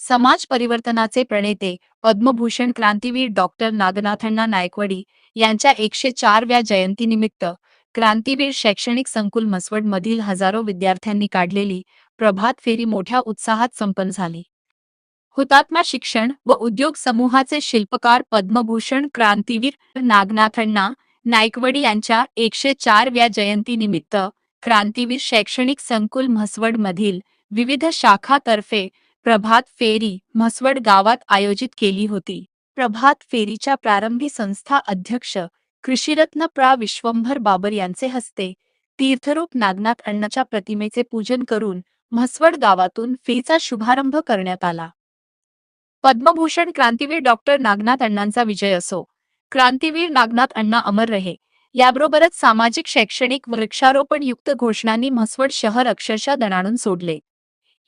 समाज परिवर्तनाचे प्रणेते पद्मभूषण क्रांतीवीर डॉक्टर नागनाथअण्णा नायकवडी यांच्या 104व्या जयंतीनिमित्त क्रांतीवीर शैक्षणिक संकुल म्हसवड मधील हजारो विद्यार्थ्यांनी काढलेली प्रभात फेरी मोठ्या उत्साहात संपन्न झाली। हुतात्मा शिक्षण व उद्योग समूहाचे शिल्पकार पद्मभूषण क्रांतीवीर नागनाथअण्णा नायकवडी यांच्या 104व्या जयंतीनिमित्त क्रांतीवीर शैक्षणिक संकुल म्हसवड मधील विविध शाखातर्फे प्रभात फेरी म्हसवड गावात आयोजित केली होती। प्रभात फेरीच्या प्रारंभी संस्था अध्यक्ष कृषीरत्न प्रा विश्वंभर बाबर यांचे हस्ते तीर्थरूप नागनाथअण्णांच्या प्रतिमेचे पूजन करून म्हसवड गावातून फेरीचा शुभारंभ करण्यात आला। पद्मभूषण क्रांतीवीर डॉक्टर नागनाथअण्णांचा विजय असो, क्रांतीवीर नागनाथअण्णा अमर रहे याबरोबरच सामाजिक शैक्षणिक वृक्षारोपण युक्त घोषणांनी म्हसवड शहर अक्षरशः दणाणून सोडले।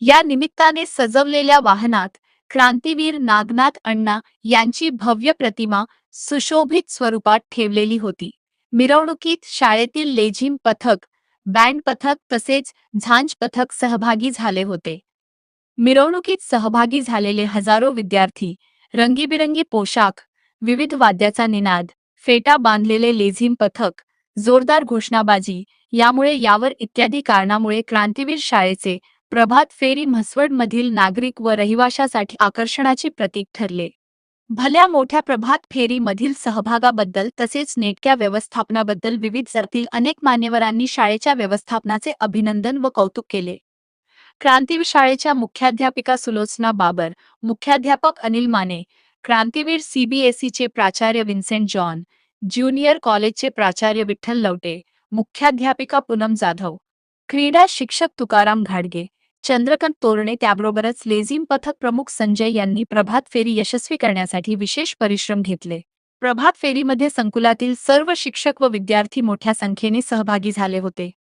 या निमित्ताने सजवलेल्या वाहनात क्रांतीवीर नागनाथअण्णा यांची भव्य प्रतिमा सुशोभित स्वरूपात ठेवलेली होती। मिरवणुकीत शाळेतील लेझिम पथक, बँड पथक तसेच झांज पथक सहभागी झाले होते। मिरवणुकीत सहभागी झालेले हजारो विद्यार्थी रंगीबिरंगी पोशाख, विविध वाद्याचा निनाद, फेटा बांधलेले लेझिम पथक, जोरदार घोषणाबाजी यावर इत्यादी कारणामुळे क्रांतीवीर शाळेचे प्रभात फेरी म्हसवड मधील नागरिक व रहिवाशांसाठी आकर्षणाचे प्रतीक ठरले। भल्या मोठ्या प्रभात फेरी मधील सहभागाबद्दल तसेच नेटक्या व्यवस्थापनाबद्दल विविध जगातील अनेक मान्यवरांनी शाळेच्या व्यवस्थापनाचे अभिनंदन व कौतुक केले। क्रांतीवीर शाळेच्या मुख्याध्यापिका सुलोचना बाबर, मुख्याध्यापक अनिल माने, क्रांतीवीर सीबीएसईचे प्राचार्य विन्सेंट जॉन, ज्युनियर कॉलेजचे प्राचार्य विठ्ठल लवटे, मुख्याध्यापिका पूनम जाधव, क्रीडा शिक्षक तुकाराम घाडगे, चंद्रकांत तोरणे त्याबरोबरच लेझिम पथक प्रमुख संजय यांनी प्रभात फेरी यशस्वी करण्यासाठी विशेष परिश्रम घेतले। प्रभात फेरीमध्ये संकुलातील सर्व शिक्षक व विद्यार्थी मोठ्या संख्येने सहभागी झाले होते।